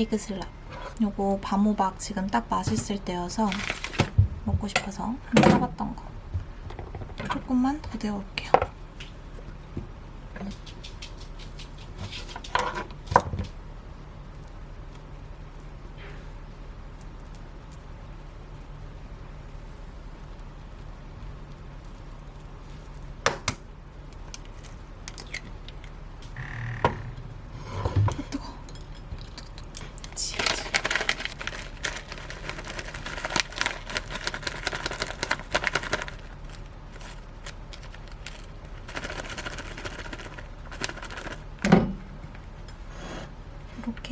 에그 슬랍. 요거 밤호박 지금 딱 맛있을 때여서 먹고 싶어서 한번 사봤던 거. 조금만 더 데워올게요.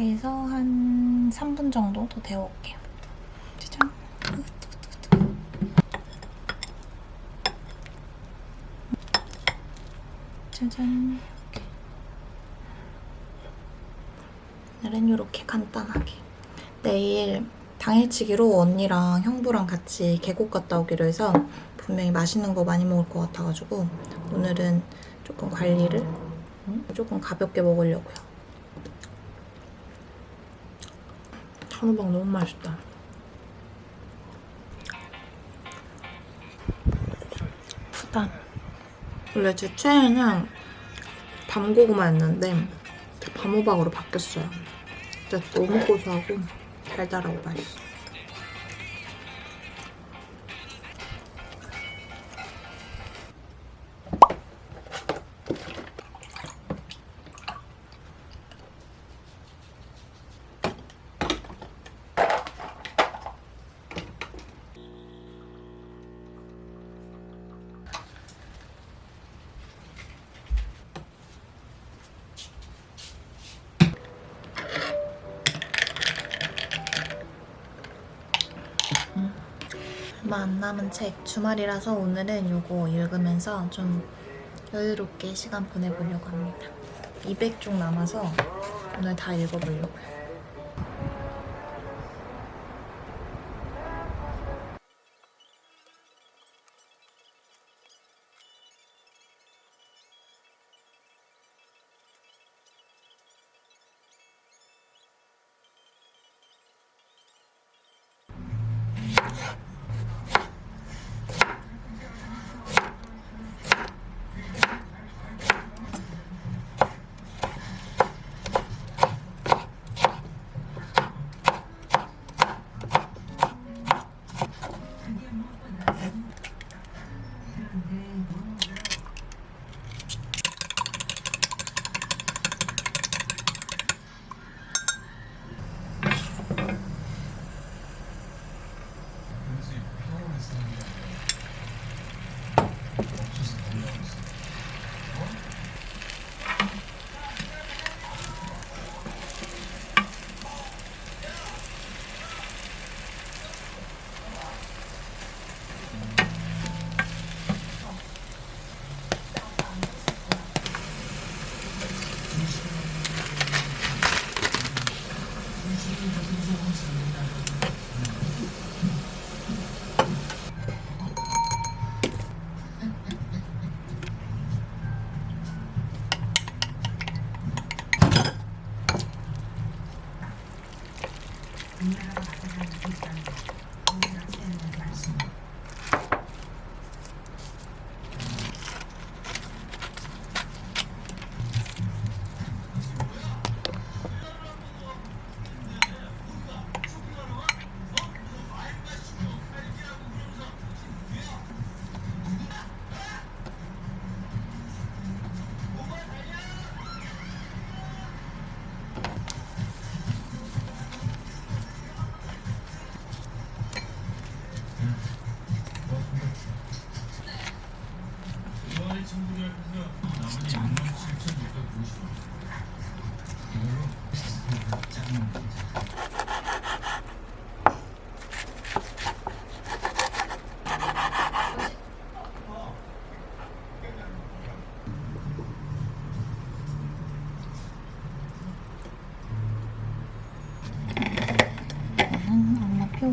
이렇게 해서 한 3분 정도 더 데워올게요. 짜잔. 짜잔. 오늘은 이렇게 간단하게. 내일 당일치기로 언니랑 형부랑 같이 계곡 갔다 오기로 해서 분명히 맛있는 거 많이 먹을 것 같아가지고 오늘은 조금 관리를 조금 가볍게 먹으려고요. 한우박 너무 맛있다. 푸다. 원래 제 최애는 밤고구마였는데 밤호박으로 바뀌었어요. 진짜 너무 고소하고 달달하고 맛있어. 얼마 안 남은 책 주말이라서 오늘은 이거 읽으면서 좀 여유롭게 시간 보내보려고 합니다. 200쪽 남아서 오늘 다 읽어보려고요.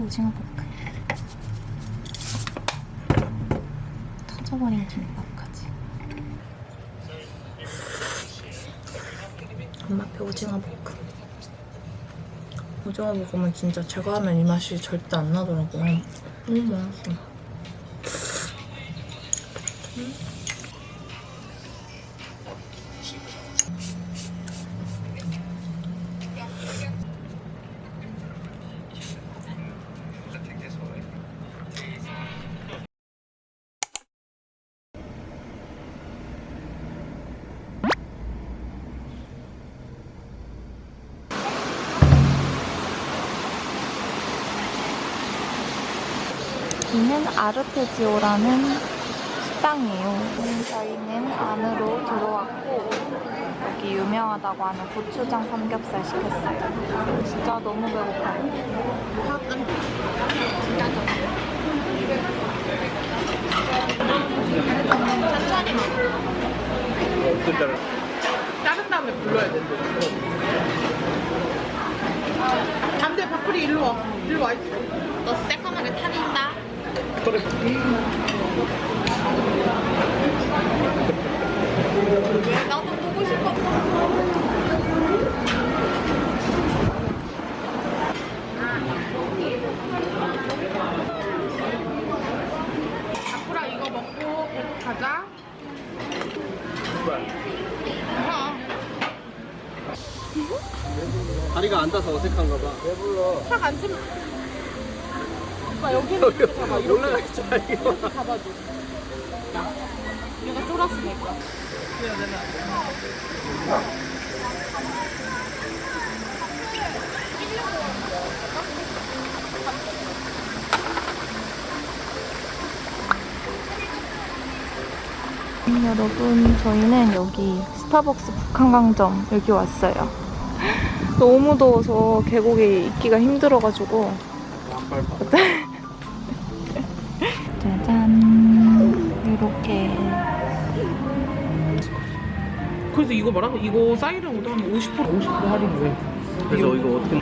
오징어 볶음. 터져버린 김밥까지. 엄마표 오징어 볶음. 오징어 볶음은 진짜 제가 하면 이 맛이 절대 안 나더라고요. 너무 맛있어. 여기는 아르페지오라는 식당이에요. 저희는 안으로 들어왔고 여기 유명하다고 하는 고추장 삼겹살 시켰어요. 진짜 너무 배고파요. 천천히 먹어. 자른 다음에 불러야 된대. 안돼, 파프리 일로 와. 일로 와 있어. 너 새까맣게 타닌다. 그래. 왜? 나도 보고 싶어. 파프라 이거 먹고 가자. 다리가 안 닿아서 어색한가 봐. 왜 불러? 탁안 치면. 오빠 여기는 이렇게 잡아. 올라가 있잖아, 이거. 잡아줘. 얘가 쫄았으니까. 여러분, 저희는 여기 스타벅스 북한강점 여기 왔어요. 너무 더워서 계곡에 있기가 힘들어가지고 짜잔, 이렇게. 그래서 이거 봐라. 이거 사이렌으로 하면 50% 할인돼. 그래서 이거 어떻게.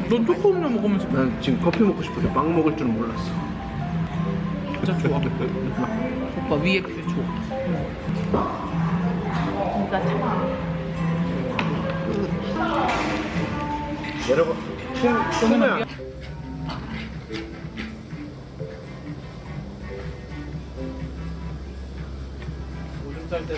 넌 초코음료 먹으면서. 난 지금 커피 먹고 싶어서 빵 먹을 줄은 몰랐어. 진짜 좋아. 오빠 위에 뷰 좋아. 진짜 참아. 여러분, 풍우야. 오줌 쌀 때.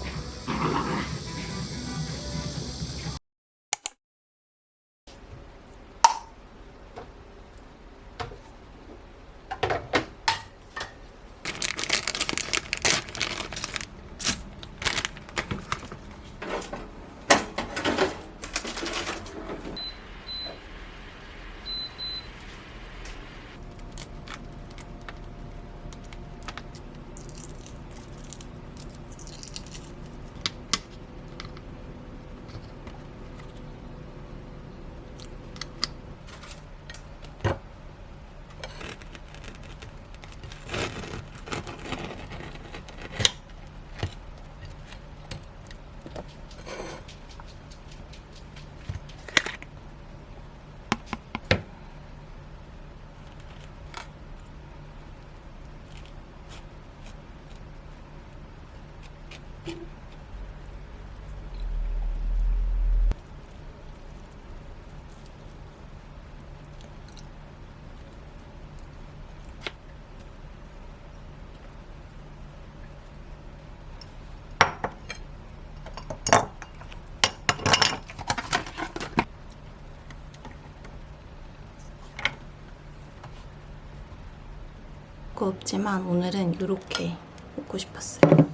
거 없지만 오늘은 이렇게 먹고 싶었어요.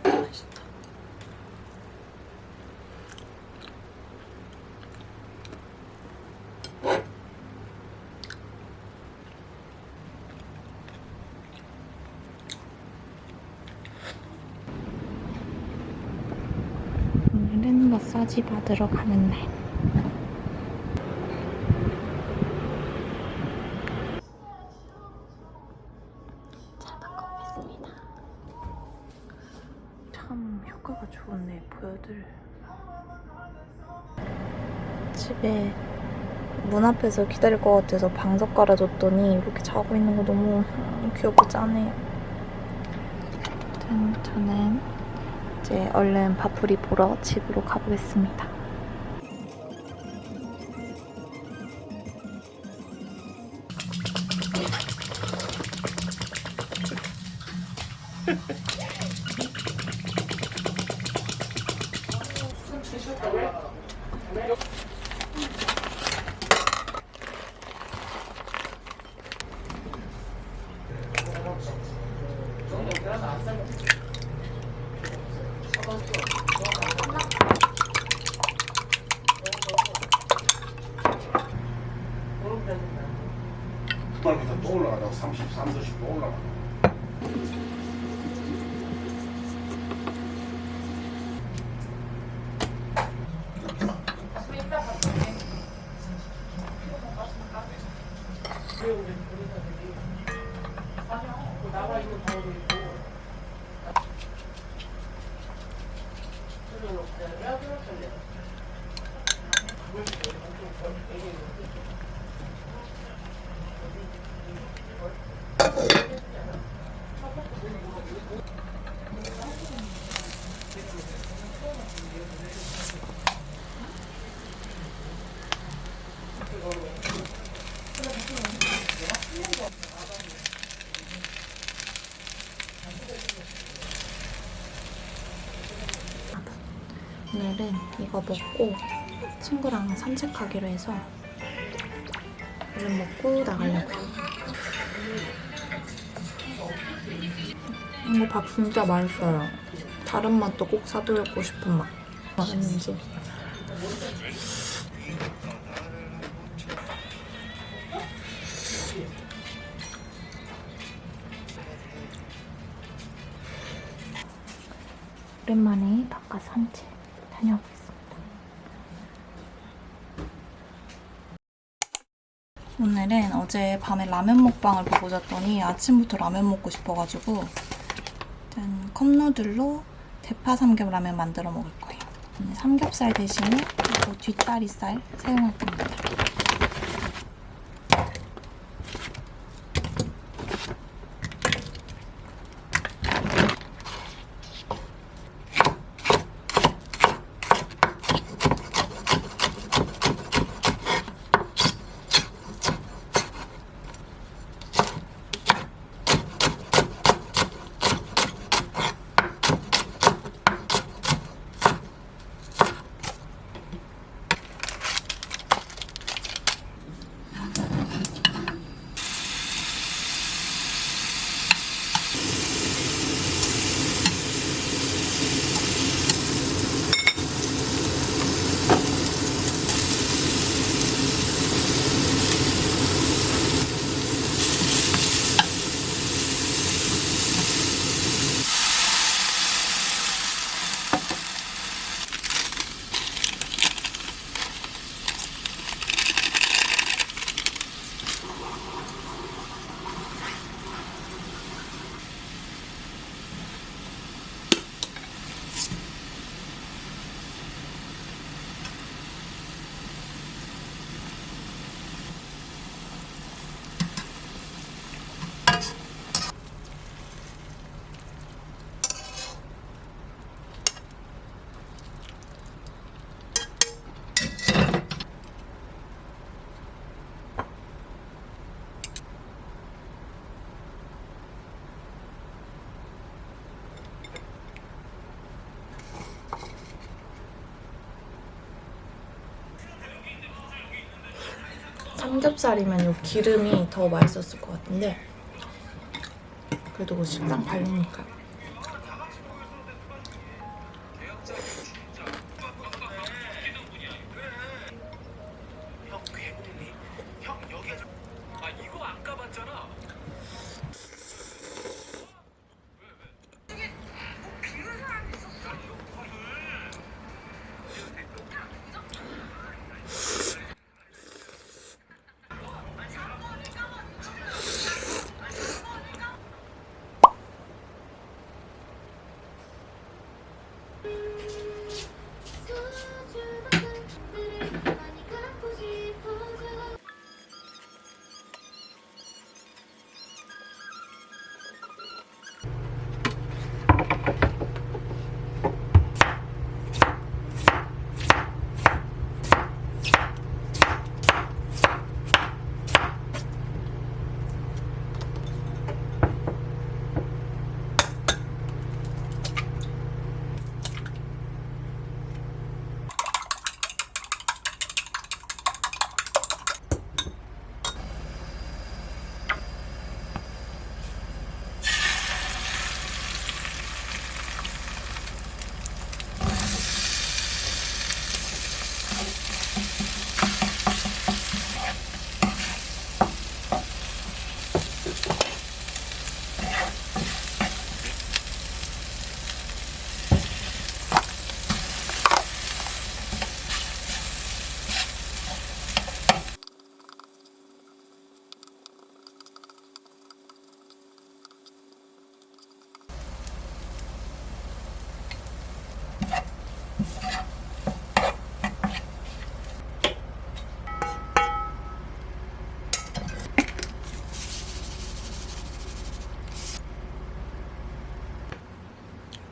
맛있다. 오늘은 마사지 받으러 가는 날. 참 효과가 좋네. 보여드릴. 집에 문 앞에서 기다릴 것 같아서 방석 깔아줬더니 이렇게 자고 있는 거 너무 귀엽고 짠해요. 저는 이제 얼른 밥풀이 보러 집으로 가보겠습니다. 밑에 또 올라가다가 33도씩 또 올라가. 오늘은 이거 먹고 친구랑 산책하기로 해서 얼른 먹고 나가려고요. 이거 밥 진짜 맛있어요. 다른 맛도 꼭 사드리고 싶은 맛. 맛있는지. 오랜만에 바깥 산책 다녀오겠습니다. 오늘은 어제 밤에 라면 먹방을 보고 잤더니 아침부터 라면 먹고 싶어가지고 일단 컵누들로 대파 삼겹라면 만들어 먹을 거예요. 삼겹살 대신에 이거 뒷다리살 사용할 겁니다. 삼겹살이면 요 기름이 더 맛있었을 것 같은데 그래도 뭐 식당 발리니까.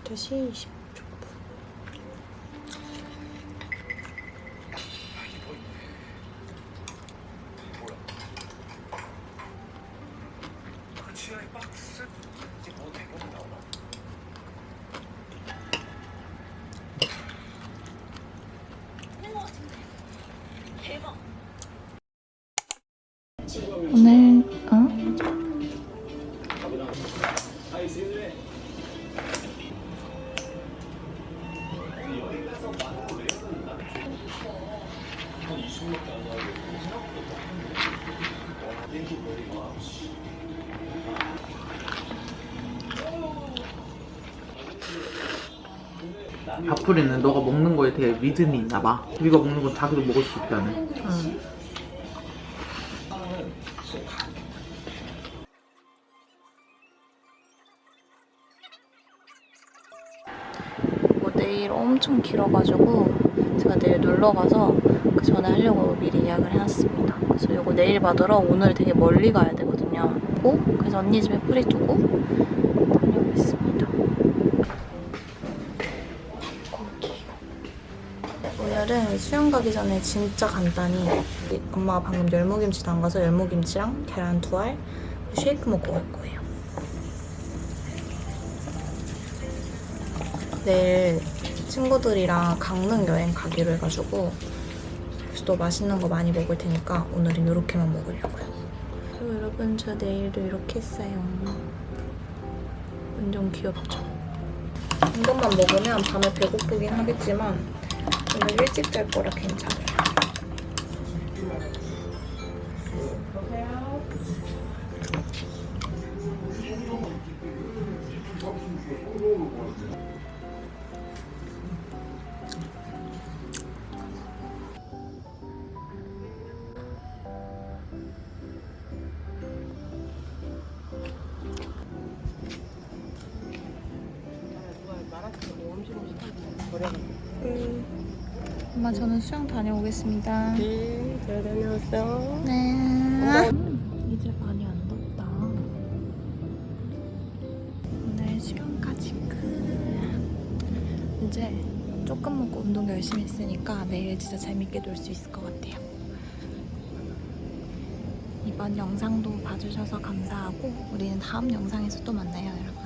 12시 20초. 오늘 밥풀이는 너가 먹는 거에 되게 믿음이 있나 봐. 우리가 먹는 건 자기도 먹을 수 있다는. 응. 뭐 내일 엄청 길어가지고 제가 내일 놀러 가서 그 전에 하려고 미리 예약을 해놨습니다. 그래서 이거 내일 받으러 오늘 되게 멀리 가야 되거든요. 그래서 언니 집에 뿌리 두고 다녀오겠습니다. 오늘은 수영 가기 전에 진짜 간단히 엄마가 방금 열무김치 담가서 열무김치랑 계란 2알 쉐이크 먹고 갈 거예요. 내일 친구들이랑 강릉 여행 가기로 해가지고 그래서 또 맛있는 거 많이 먹을 테니까 오늘은 이렇게만 먹으려고요. 그리고 여러분 저 내일도 이렇게 했어요. 완전 귀엽죠? 이것만 먹으면 밤에 배고프긴 하겠지만 오늘 일찍 잘 거라 괜찮아요. 엄마 저는 수영 다녀오겠습니다. 네, 잘 다녀왔어. 네. 이제 많이 안 덥다. 오늘 수영까지 끝. 이제 조금 먹고 운동 열심히 했으니까 내일 진짜 재밌게 놀 수 있을 것 같아요. 이번 영상도 봐주셔서 감사하고 우리는 다음 영상에서 또 만나요, 여러분.